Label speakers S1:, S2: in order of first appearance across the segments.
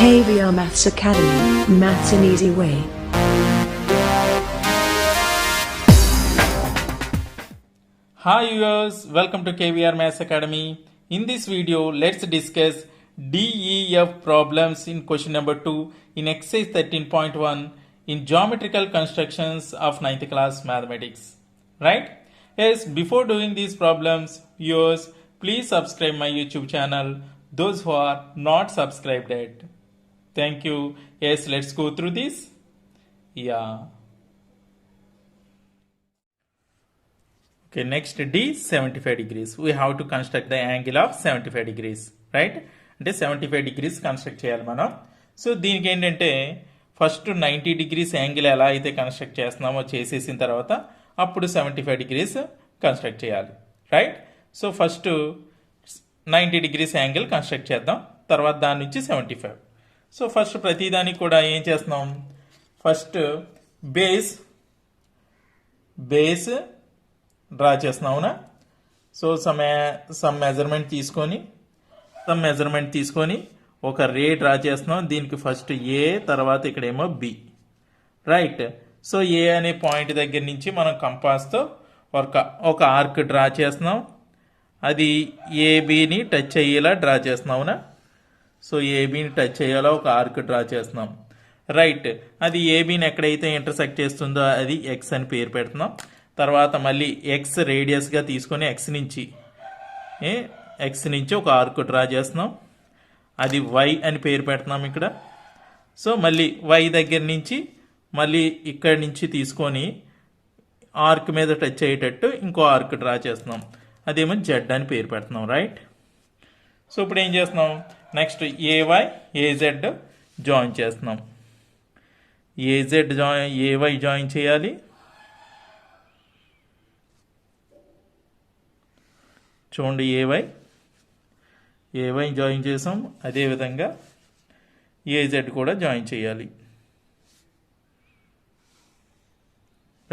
S1: KVR Maths Academy, Maths an Easy Way.
S2: Hi viewers, welcome to KVR Maths Academy. In this video, let's discuss DEF problems in question number 2 in exercise 13.1 in geometrical constructions of 9th class mathematics. Right? Yes, before doing these problems, viewers, please subscribe my YouTube channel, those who are not subscribed yet. Thank you. Yes, let's go through this. Okay, next D 75 degrees. We have to construct the angle of 75 degrees, right? అంటే 75 degrees construct చేయాలి మనం. So దీనికి ఏంటంటే first 90 degrees angle ఎలా అయితే construct చేస్తున్నామో చేసేసిన తర్వాత అప్పుడు 75 degrees కన్స్ట్రక్ట్ చేయాలి, right? So first 90 degrees angle construct చేద్దాం, తర్వాత దాని నుంచి 75. సో ఫస్ట్ ప్రతిదానికి కూడా ఏం చేస్తున్నాం, ఫస్ట్ బేస్ డ్రా చేస్తున్నాం అవునా. సో సమ్ మెజర్మెంట్ తీసుకొని ఒక రే డ్రా చేస్తున్నాం. దీనికి ఫస్ట్ ఏ, తర్వాత ఇక్కడేమో బి, రైట్? సో ఏ అనే పాయింట్ దగ్గర నుంచి మనం కంపాస్తో ఒక ఆర్క్ డ్రా చేస్తున్నాం. అది ఏబిని టచ్ అయ్యేలా డ్రా చేస్తున్నాం అవునా. సో ఏబిని టచ్ అయ్యేలా ఒక ఆర్క్ డ్రా చేస్తున్నాం, రైట్? అది ఏబిని ఎక్కడైతే ఇంటర్సెక్ట్ చేస్తుందో అది ఎక్స్ అని పేరు పెడుతున్నాం. తర్వాత మళ్ళీ ఎక్స్ రేడియస్గా తీసుకొని ఎక్స్ నుంచి ఒక ఆర్క్ డ్రా చేస్తున్నాం. అది వై అని పేరు పెడుతున్నాం ఇక్కడ. సో మళ్ళీ వై దగ్గర నుంచి మళ్ళీ ఇక్కడి నుంచి తీసుకొని ఆర్క్ మీద టచ్ అయ్యేటట్టు ఇంకో ఆర్క్ డ్రా చేస్తున్నాం. అదేమో జెడ్ అని పేరు పెడుతున్నాం, రైట్? సో ఇప్పుడు ఏం చేస్తున్నాం, నెక్స్ట్ ఏజెడ్ జాయిన్ చేస్తున్నాం. ఏవై జాయిన్ చేయాలి. చూడండి, ఏవై జాయిన్ చేసాం. అదేవిధంగా ఏజెడ్ కూడా జాయిన్ చేయాలి,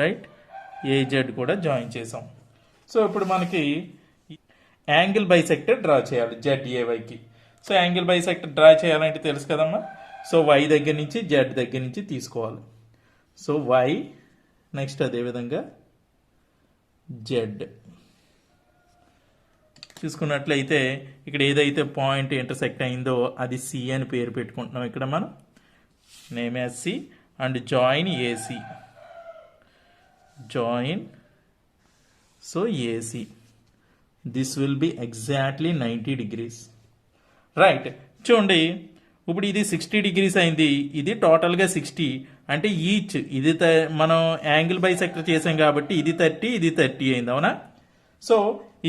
S2: రైట్? ఏజెడ్ కూడా జాయిన్ చేసాం. సో ఇప్పుడు మనకి యాంగిల్ బైసెక్టర్ డ్రా చేయాలి జెడ్ ఏవైకి. సో యాంగిల్ బైసెక్టర్ డ్రా చేయాలంటే తెలుసు కదమ్మా. సో వై దగ్గర నుంచి జెడ్ దగ్గర నుంచి తీసుకోవాలి. సో వై, నెక్స్ట్ అదేవిధంగా జెడ్ చూసుకున్నట్లయితే ఇక్కడ ఏదైతే పాయింట్ ఇంటర్సెక్ట్ అయిందో అది సి అని పేరు పెట్టుకుంటున్నాం ఇక్కడ మనం. Name as C and join AC, so AC this will be exactly 90 degrees, right? చూడండి, ఇప్పుడు ఇది 60 degrees అయింది, ఇది టోటల్గా 60. అంటే ఈచ్ ఇది మనం యాంగిల్ బైసెక్టర్ చేసాం కాబట్టి ఇది 30, ఇది 30 అయింది అవునా. సో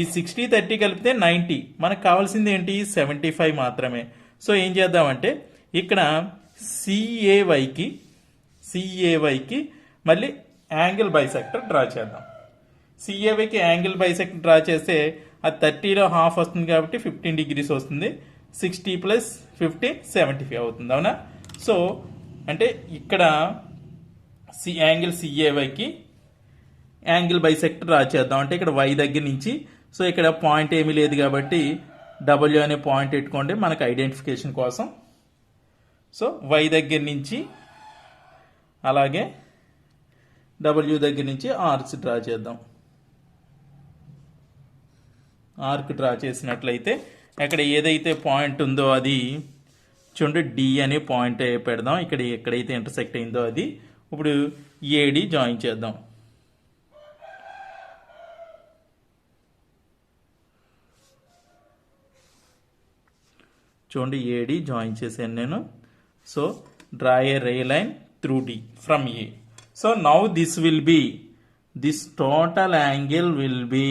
S2: ఈ 60, 30 కలిపితే 90. మనకు కావాల్సింది ఏంటి, 75 మాత్రమే. సో ఏం చేద్దామంటే ఇక్కడ సిఏవైకి మళ్ళీ యాంగిల్ బైసెక్టర్ డ్రా చేద్దాం. సిఏవైకి యాంగిల్ బైసెక్టర్ డ్రా చేస్తే అది 30లో హాఫ్ వస్తుంది కాబట్టి 15 degrees వస్తుంది. 60 + 50 75 అవుతుంది అవునా. సో అంటే ఇక్కడ యాంగిల్ సిఏవైకి యాంగిల్ బైసెక్టర్ డ్రా చేద్దాం. అంటే ఇక్కడ వై దగ్గర నుంచి, సో ఇక్కడ పాయింట్ ఏమీ లేదు కాబట్టి డబ్ల్యూ అనే పాయింట్ పెట్టుకోండి మనకు ఐడెంటిఫికేషన్ కోసం. సో వై దగ్గర నుంచి అలాగే డబ్ల్యూ దగ్గర నుంచి ఆర్క్స్ డ్రా చేద్దాం. ఆర్క్ డ్రా చేసినట్లయితే అక్కడ ఏదైతే పాయింట్ ఉందో అది చూడండి డి అనే పాయింట్ పెడదాం. ఇక్కడ ఎక్కడైతే ఇంటర్సెక్ట్ అయిందో అది. ఇప్పుడు ఏడి జాయిన్ చేద్దాం. చూడండి, ఏడి జాయిన్ చేశాను నేను. So draw a ray line through D from A. So now this total angle will be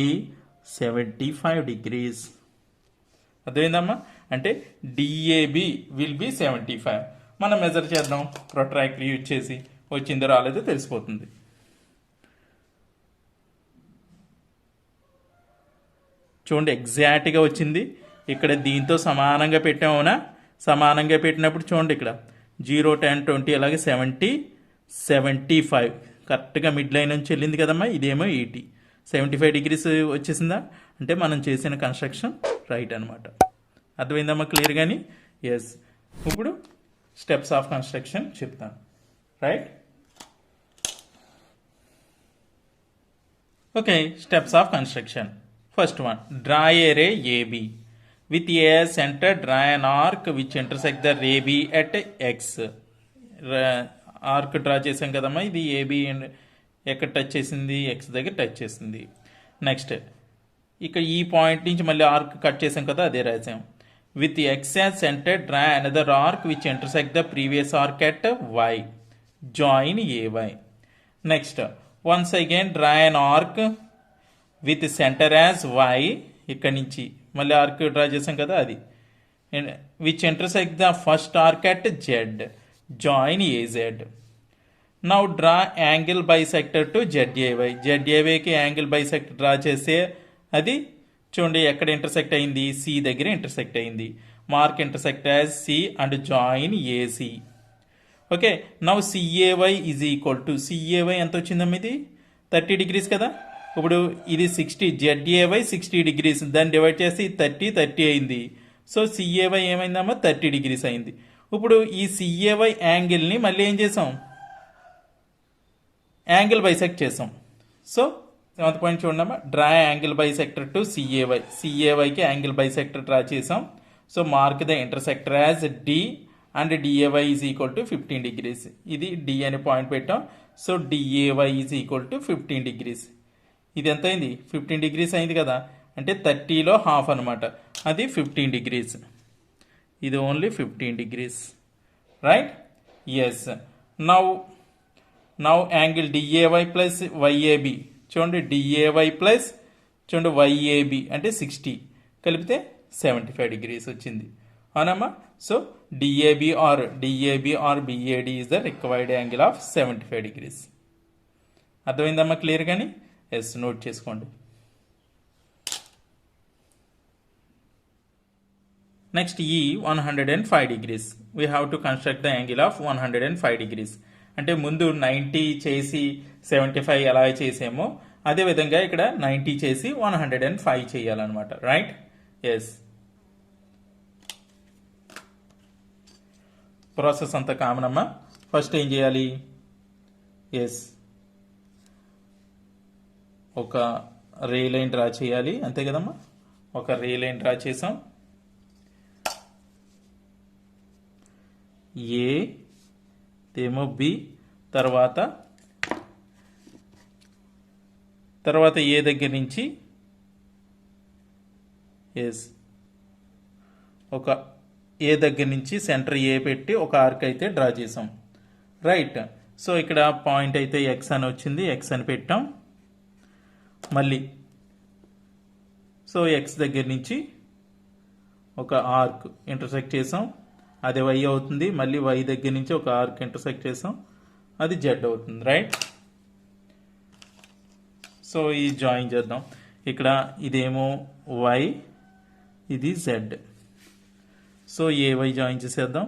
S2: 75 degrees. అర్థమైందమ్మా? అంటే డిఏబి విల్ బి 75. మనం మెజర్ చేద్దాం ప్రొట్రాక్టర్ యూజ్ చేసి. వచ్చిందో రాలేదో తెలిసిపోతుంది. చూడండి, ఎగ్జాక్ట్గా వచ్చింది. ఇక్కడ దీంతో సమానంగా పెట్టామవునా. సమానంగా పెట్టినప్పుడు చూడండి ఇక్కడ 0, 10, 20 అలాగే 70, 75 కరెక్ట్గా మిడ్ లైన్ నుంచి వెళ్ళింది కదమ్మా. ఇదేమో 80, 75 degrees వచ్చేసిందా. అంటే మనం చేసిన కన్స్ట్రక్షన్ రైట్ అనమాట. అర్థమైందమ్మా క్లియర్ కానీ? ఎస్. ఇప్పుడు స్టెప్స్ ఆఫ్ కన్స్ట్రక్షన్ చెప్తాను, right? Okay, steps of construction. First one, draw a ray AB with A centre, draw an arc which intersect the ray B at X. Arc draw చేసాం కదమ్మా, ఇది AB ఎక్కడ touch చేసింది, X దగ్గర touch చేసింది. Next ఇక్కడ ఈ point నుంచి మళ్ళీ ఆర్క్ కట్ చేసాం కదా, అదే రాసాం. With X as centre, draw another arc which intersect the previous arc at Y, join AY. Next once again draw an arc with centre as Y, ఇక్కడ నుంచి మళ్ళీ ఆర్క్ డ్రా చేసాం కదా అది, which intersect the first arc at Z, join AZ. Now draw angle bisector to ZAY. జెడ్ఏవైకి angle bisector draw చేస్తే అది చూడండి ఎక్కడ ఇంటర్సెక్ట్ అయింది, సి దగ్గర ఇంటర్సెక్ట్ అయింది. Mark intersect as C and join AC. Okay, now CAY is equal to, CAY ఎంత వచ్చిందమ్మా, ఇది 30 degrees కదా. ఇప్పుడు ఇది 60, జెడ్ఏవై 60 degrees, దాన్ని డివైడ్ చేసి 30 అయింది. సో సిఏవై ఏమైందమ్మా, 30 degrees అయింది. ఇప్పుడు ఈ సిఏవై యాంగిల్ని మళ్ళీ ఏం చేసాం, యాంగిల్ బైసెక్ట్ చేసాం. సో 7th పాయింట్ చూడమ్మా, draw angle bisector to CAY. సిఏవైకి యాంగిల్ బైసెక్టర్ డ్రా చేసాం. So mark the intersector as D and DAY is equal to 15 degrees. ఇది డి అనే పాయింట్ పెట్టాం. So DAY is equal to 15 degrees. ఇది ఎంత అయింది, 15 degrees అయింది కదా, అంటే 30లో హాఫ్ అనమాట, అది 15 degrees. ఇది only 15 degrees, right? Yes. Now angle DAY plus YAB, చూడండి డిఏవై ప్లస్ చూడండి వైఏబి అంటే 60 కలిపితే 75 degrees వచ్చింది, అవునమ్మా? So DAB or BAD is the required angle of 75 degrees. అర్థమైందమ్మా క్లియర్ కానీ? ఎస్, నోట్ చేసుకోండి. నెక్స్ట్ ఈ 105 degrees. We have to construct the angle of 105 degrees. అంటే ముందు 90 చేసి 75 ఎలా చేసామో అదేవిధంగా ఇక్కడ 90 చేసి 105 చేయాలన్నమాట, రైట్? ఎస్, ప్రాసెస్ అంతా కామన్ అమ్మా. ఫస్ట్ ఏం చేయాలి, ఎస్ ఒక రే లైన్ డ్రా చేయాలి, అంతే కదమ్మా. ఒక రే లైన్ డ్రా చేసాం. ఏ ఏమో బి, తర్వాత ఏ దగ్గర నుంచి ఎస్ ఒక ఏ దగ్గర నుంచి సెంటర్ ఏ పెట్టి ఒక ఆర్క్ అయితే డ్రా చేసాం, రైట్? సో ఇక్కడ పాయింట్ అయితే ఎక్స్ అని వచ్చింది, ఎక్స్ అని పెట్టాం. మళ్ళీ సో ఎక్స్ దగ్గర నుంచి ఒక ఆర్క్ ఇంటర్సెక్ట్ చేసాం, అది వై అవుతుంది. మళ్ళీ వై దగ్గర నుంచి ఒక ఆర్క్ ఇంటర్సెక్ట్ చేసాం, అది జెడ్ అవుతుంది, రైట్? సో ఈ జాయిన్ చేద్దాం. ఇక్కడ ఇదేమో వై, ఇది Z. So A Y join చేసేద్దాం.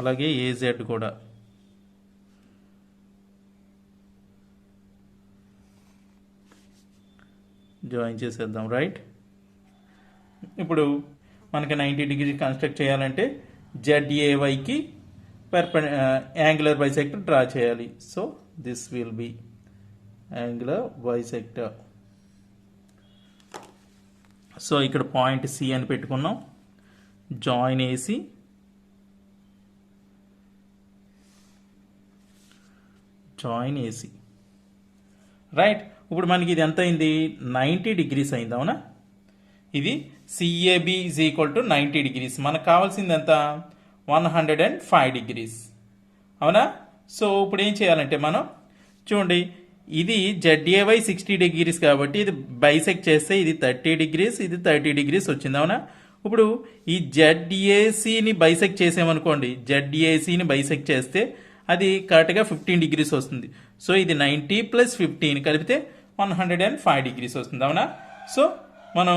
S2: అలాగే ఏ జెడ్ కూడా. జాయిన్ చేసేద్దాం, రైట్? ఇప్పుడు మనకి 90 degree కన్స్ట్రక్ట్ చేయాలంటే జెడ్ఏవైకి యాంగులర్ బైసెక్టర్ డ్రా చేయాలి. So this will be angular bisector. So ఇక్కడ పాయింట్ సి అని పెట్టుకున్నాం. Join AC, join AC, right? ఇప్పుడు మనకి ఇది ఎంత అయింది, 90 degrees అయింది, అవునా? ఇది CAB is equal to 90 degrees. మనకు కావాల్సింది ఎంత, 105 degrees, అవునా? సో ఇప్పుడు ఏం చేయాలంటే మనం చూడండి, ఇది జెడ్ఏవై 60 degrees కాబట్టి ఇది బైసెక్ట్ చేస్తే ఇది 30 degrees, ఇది 30 degrees వచ్చింది, అవునా? ఇప్పుడు ఈ జెడ్ఏసిని బైసెక్ట్ చేసామనుకోండి, జెడ్ఏసిని బైసెక్ట్ చేస్తే అది కరెక్ట్గా 15 degrees వస్తుంది. సో ఇది 90 + 15 కలిపితే 105 degrees వస్తుంది, అవునా? సో మనం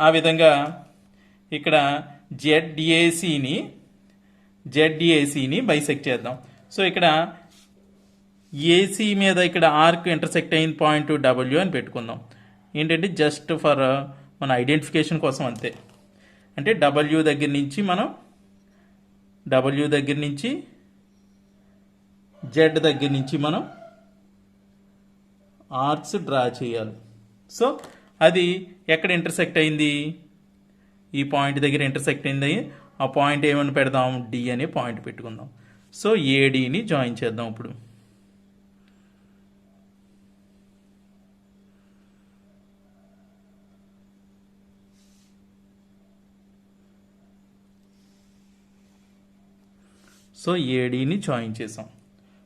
S2: ఆ విధంగా ఇక్కడ జెడ్ఏసిని బైసెక్ట్ చేద్దాం. సో ఇక్కడ ఏసీ మీద ఇక్కడ ఆర్క్ ఇంటర్సెక్ట్ అయిన పాయింట్ డబ్ల్యూ అని పెట్టుకుందాం. ఏంటంటే జస్ట్ ఫర్ మన ఐడెంటిఫికేషన్ కోసం అంతే. అంటే డబ్ల్యూ దగ్గర నుంచి జెడ్ దగ్గర నుంచి మనం ఆర్క్స్ డ్రా చేయాలి. సో అది ఎక్కడ ఇంటర్సెక్ట్ అయింది, ఈ పాయింట్ దగ్గర ఇంటర్సెక్ట్ అయింది. ఆ పాయింట్ ఏమని పెడదాం, డి అనే పాయింట్ పెట్టుకుందాం. సో ఏడీని జాయిన్ చేద్దాం. ఇప్పుడు సో ఏడీని జాయిన్ చేసాం.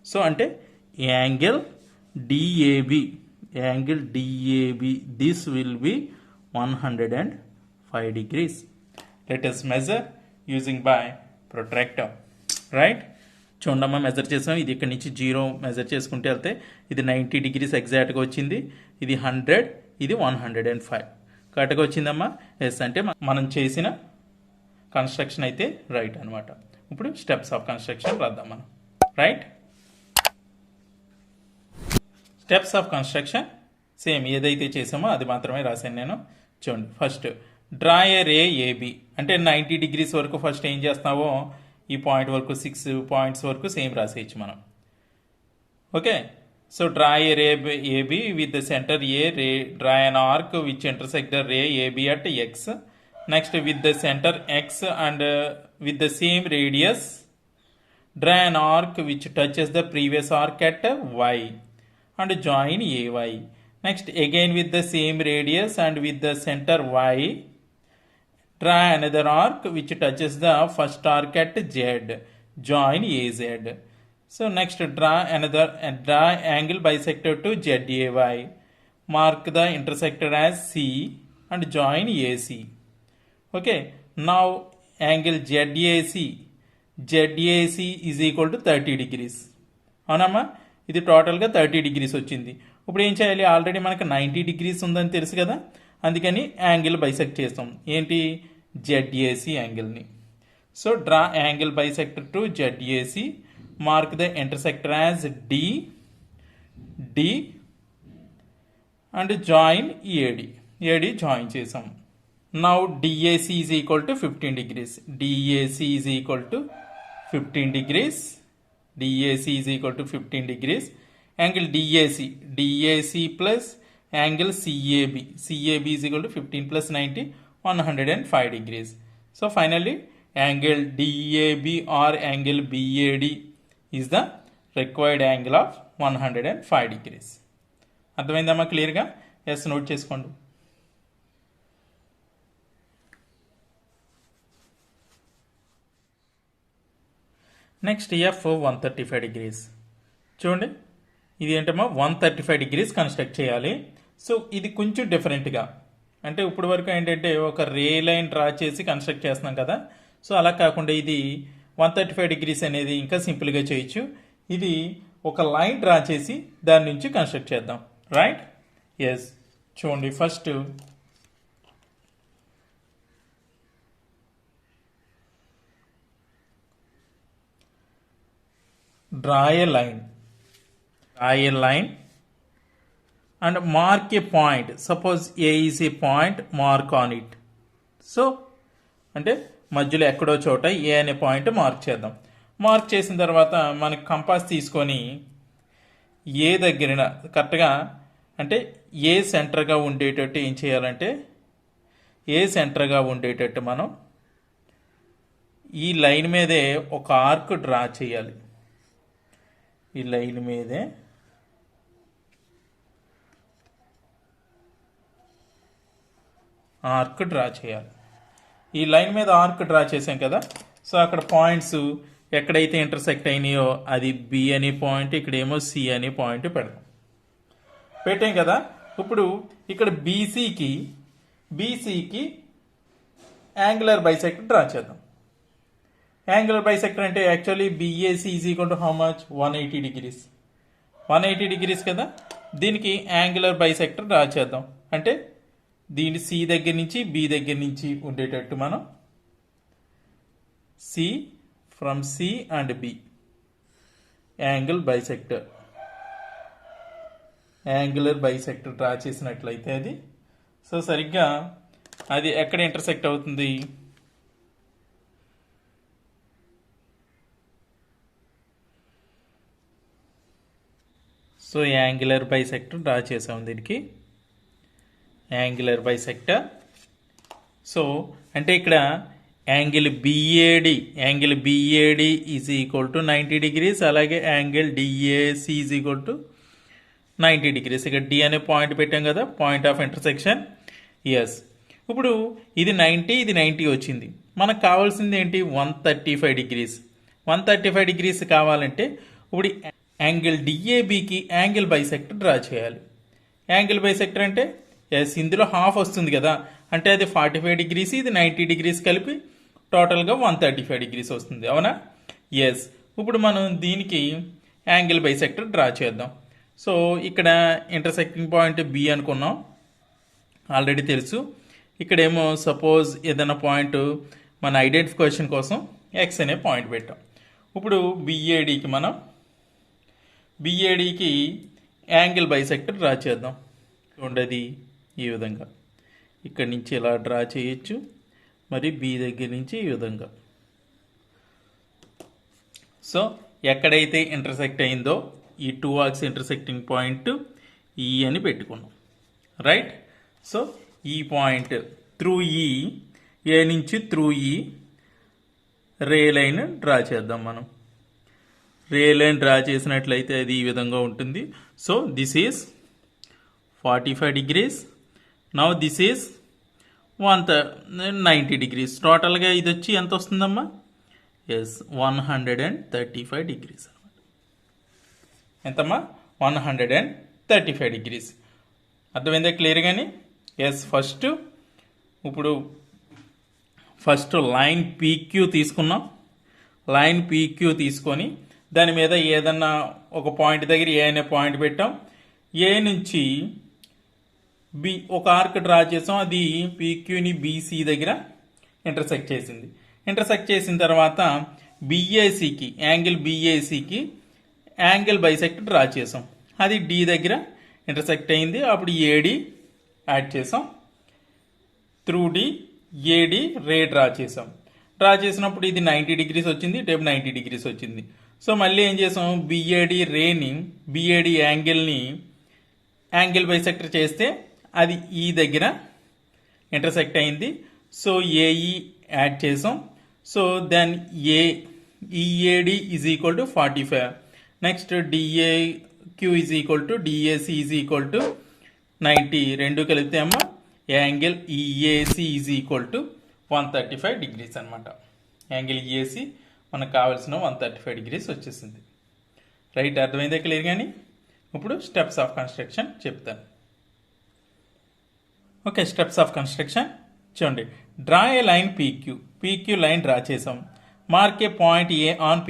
S2: సో అంటే angle DAB this will B 105 degrees. Let us measure using by protractor. Right, చూడమ్మా మెజర్ చేసాం. ఇది ఇక్కడ నుంచి 0 మెజర్ చేసుకుంటే వెళ్తే ఇది 90 degrees ఎగ్జాక్ట్గా వచ్చింది. ఇది 100, ఇది 105 కరెక్ట్గా వచ్చిందమ్మా. ఎస్ అంటే మనం చేసిన కన్స్ట్రక్షన్ అయితే రైట్ అనమాట. ఇప్పుడు స్టెప్స్ ఆఫ్ కన్స్ట్రక్షన్ రాద్దాం మనం. Right, steps of construction same ఏదైతే చేసామో అది మాత్రమే రాశాను నేను. చూడండి, first draw a ray AB అంటే 90 degrees వరకు ఫస్ట్ ఏం చేస్తావో ఈ పాయింట్ వరకు 6 points వరకు సేమ్ రాసేయచ్చు మనం. Okay, so draw a ray AB with the centre A ray draw an arc which intersect the ray AB at X. Next with the centre X and with the same radius draw an arc which touches the previous arc at y and join AY. Next again with the same radius and with the center y draw another arc which touches the first arc at Z, join AZ. So next draw angle bisector to ZAY, mark the intersector as C and join AC. Okay, now angle ZAC is equal to 30 degrees. అవునమ్మా, ఇది టోటల్గా 30 degrees వచ్చింది. ఇప్పుడు ఏం చేయాలి, already మనకు 90 degrees ఉందని తెలుసు కదా, అందుకని యాంగిల్ బైసెక్ట్ చేస్తాం. ఏంటి, జెడ్ఏసి యాంగిల్ని. So draw angle bisector to ZAC, mark the intersector as D and join AD join చేసాం. Now DAC is equal to 15 degrees. DAC is equal to 15 degrees. DAC is equal to 15 degrees. Angle DAC plus angle CAB is equal to 15 plus 90, 105 degrees. So finally angle DAB or angle BAD is the required angle of 105 degrees. అర్థమైందమ్మా క్లియర్గా? Yes, note చేసుకోండి. Next F 135 degrees. చూడండి, ఇది ఏంటమ్మా 135 degrees construct చేయాలి. So ఇది కొంచెం డిఫరెంట్గా, అంటే ఇప్పుడు వరకు ఏంటంటే ఒక రే లైన్ డ్రా చేసి కన్స్ట్రక్ట్ చేస్తున్నాం కదా. సో అలా కాకుండా ఇది 135 degrees అనేది ఇంకా సింపుల్గా చేయొచ్చు. ఇది ఒక లైన్ డ్రా చేసి దాని నుంచి కన్స్ట్రక్ట్ చేద్దాం. Right, yes. చూడండి, first draw a line and mark a point. Suppose A is a point, mark on it. So అంటే మధ్యలో ఎక్కడో చోట ఏ అనే పాయింట్ మార్క్ చేద్దాం. మార్క్ చేసిన తర్వాత మనకి కంపాస్ తీసుకొని ఏ దగ్గర కరెక్ట్గా అంటే ఏ సెంటర్గా ఉండేటట్టు ఏం చేయాలంటే ఏ సెంటర్గా ఉండేటట్టు మనం ఈ లైన్ మీదే ఒక ఆర్క్ డ్రా చేయాలి. ఈ లైన్ మీదే ఆర్క్ డ్రా చేయాలి. ఈ లైన్ మీద ఆర్క్ డ్రా చేసాం కదా. సో అక్కడ పాయింట్స్ ఎక్కడైతే ఇంటర్సెక్ట్ అయినాయో అది బి అనే పాయింట్, ఇక్కడేమో సి అనే పాయింట్ పెడతాం. పెట్టాం కదా. ఇప్పుడు ఇక్కడ బీసీకి యాంగులర్ బైసెక్టర్ డ్రా చేద్దాం. యాంగులర్ బైసెక్టర్ అంటే actually BAC is equal to how much, 180 degrees. 180 degrees కదా. దీనికి యాంగులర్ బైసెక్టర్ డ్రా చేద్దాం. అంటే దీని సి దగ్గర నుంచి బి దగ్గర నుంచి ఉండేటట్టు మనం from C and B angle bisector angular bisector draw చేసినట్లయితే అది సో సరిగ్గా అది ఎక్కడ ఇంటర్సెక్ట్ అవుతుంది? సో యాంగులర్ బైసెక్టర్ డ్రా చేసాం దీనికి, యాంగులర్ బైసెక్టర్. సో అంటే ఇక్కడ angle BAD is equal to 90 degrees, అలాగే angle DAC is equal to 90 degrees. ఇక్కడ డి అనే పాయింట్ పెట్టాం కదా, పాయింట్ ఆఫ్ ఇంటర్సెక్షన్. ఎస్, ఇప్పుడు ఇది 90, ఇది 90 వచ్చింది. మనకు కావాల్సింది ఏంటి? 135 డిగ్రీస్. 135 డిగ్రీస్ కావాలంటే ఇప్పుడు యాంగిల్ డిఏబికి యాంగిల్ బైసెక్టర్ డ్రా చేయాలి. యాంగిల్ బైసెక్టర్ అంటే ఎస్, ఇందులో హాఫ్ వస్తుంది కదా, అంటే అది 45 డిగ్రీస్, ఇది 90 డిగ్రీస్ కలిపి టోటల్గా 135 డిగ్రీస్ వస్తుంది, అవునా? ఎస్, ఇప్పుడు మనం దీనికి యాంగిల్ బైసెక్టర్ డ్రా చేద్దాం. సో ఇక్కడ ఇంటర్సెక్టింగ్ పాయింట్ బి అనుకున్నాం, ఆల్రెడీ తెలుసు. ఇక్కడేమో సపోజ్ ఏదైనా పాయింట్ మన ఐడెంటిఫికేషన్ కోసం ఎక్స్ అనే పాయింట్ పెట్టాం. ఇప్పుడు బిఏడికి యాంగిల్ బైసెక్టర్ డ్రా చేద్దాం. ఉండేది ఈ విధంగా, ఇక్కడి నుంచి ఇలా డ్రా చేయొచ్చు, మరి బి దగ్గర నుంచి ఈ విధంగా. సో ఎక్కడైతే ఇంటర్సెక్ట్ అయిందో ఈ 2 ఆర్క్స్ ఇంటర్సెక్టింగ్ పాయింట్ ఈ అని పెట్టుకున్నాం, రైట్? సో ఈ పాయింట్ త్రూ ఏ నుంచి త్రూ రే లైన్ డ్రా చేద్దాం మనం. రే లైన్ డ్రా చేసినట్లయితే అది ఈ విధంగా ఉంటుంది. So this is 45 degrees, now this is 190 degrees. టోటల్గా ఇది వచ్చి ఎంత వస్తుందమ్మా? ఎస్, 135 డిగ్రీస్ అనమాట. ఎంతమ్మా? 135 డిగ్రీస్. అర్థమైందా క్లియర్ కానీ? ఎస్, ఫస్ట్ లైన్ పీక్యూ తీసుకున్నాం. లైన్ పీక్యూ తీసుకొని దాని మీద ఏదన్నా ఒక పాయింట్ దగ్గర ఏ అనే పాయింట్ పెట్టాం. ఏ నుంచి బి ఒక ఆర్క్ డ్రా చేసాం, అది పీక్యూని బీసీ దగ్గర ఇంటర్సెక్ట్ చేసింది. ఇంటర్సెక్ట్ చేసిన తర్వాత యాంగిల్ బిఏసికి యాంగిల్ బైసెక్ట్ డ్రా చేసాం, అది డి దగ్గర ఇంటర్సెక్ట్ అయింది. అప్పుడు ఏడి యాడ్ చేసాం, త్రూ డి ఏడి రే డ్రా చేసాం. డ్రా చేసినప్పుడు ఇది 90 డిగ్రీస్ వచ్చింది, టేప్ 90 డిగ్రీస్ వచ్చింది. సో మళ్ళీ ఏం చేసాం? బిఏడి యాంగిల్ని యాంగిల్ బైసెక్టర్ చేస్తే అది ఈ దగ్గర ఇంటర్సెక్ట్ అయింది. సో ఏఈ యాడ్ చేసాం. So then EAD is equal to 45. Next DAQ is equal to DAC is equal to 90. రెండు కలిపితే అమ్మా angle EAC is equal to 135 degrees అనమాట. యాంగిల్ ఈఏసి మనకు కావాల్సిన 135 డిగ్రీస్ వచ్చేసింది, రైట్? అర్థమైందే క్లియర్ కానీ? ఇప్పుడు స్టెప్స్ ఆఫ్ కన్స్ట్రక్షన్ చెప్తాను. ఓకే, స్టెప్స్ ఆఫ్ కన్స్ట్రక్షన్ చూడండి. Draw a line PQ line draw చేసాం. Mark a point A on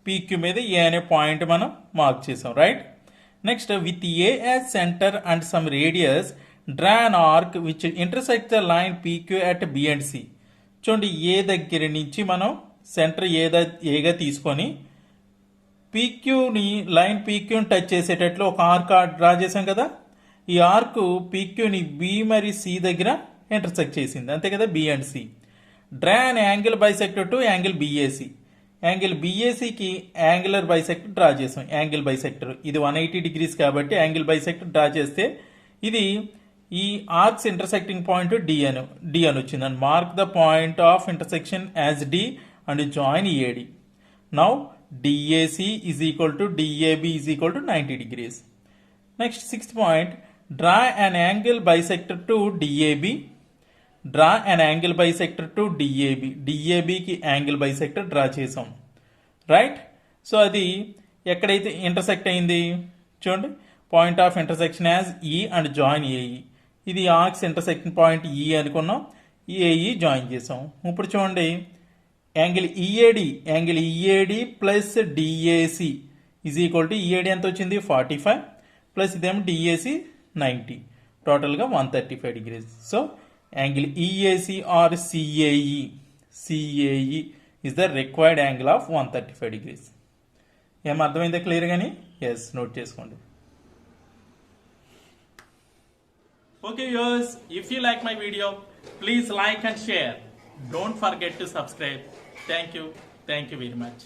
S2: PQ మీద ఏ అనే పాయింట్ మనం మార్క్ చేసాం, right? Next with A as centre and some radius draw an arc which intersect the line PQ at B and C. చూడండి, A దగ్గర నుంచి మనం centre ఏగా తీసుకొని లైన్ పీక్యూని టచ్ చేసేటట్లు ఒక ఆర్క్ డ్రా చేసాం కదా. ఈ ఆర్క్ పీక్యూని బి మరి సి దగ్గర ఇంటర్సెక్ట్ చేసింది, అంతే కదా, B and C. Draw an angle bisector to angle BAC. Angle బిఏసికి యాంగులర్ బైసెక్టర్ డ్రా చేసాం. యాంగిల్ బైసెక్టర్ ఇది 180 డిగ్రీస్ కాబట్టి యాంగిల్ బైసెక్టర్ డ్రా చేస్తే ఇది ఈ ఆర్క్స్ ఇంటర్సెక్టింగ్ పాయింట్ డి అని వచ్చింది. And mark the point of intersection as D and join AD. Now DAC is equal to DAB is equal to 90 degrees. Next 6th point, draw an angle bisector to DAB. Draw an angle bisector to డిఏబికి angle bisector draw చేసాం, right? So అది ఎక్కడైతే intersect అయింది చూడండి, point of intersection as E and join AE. ఇది arcs intersection point E అనుకున్నాం, AE join చేసాం. ఇప్పుడు చూడండి, angle EAD plus DAC is equal to EAD ఎంత వచ్చింది? 45 ప్లస్ ఇదేమో డిఏసి 90, టోటల్గా 135 degrees. So angle EAC or CAE is the required angle of 135 degrees. ఏం అర్థమైందా క్లియర్ కానీ? ఎస్, నోట్ చేసుకోండి. Okay viewers, if you like my video, please like and share. Don't forget to subscribe. Thank you very much.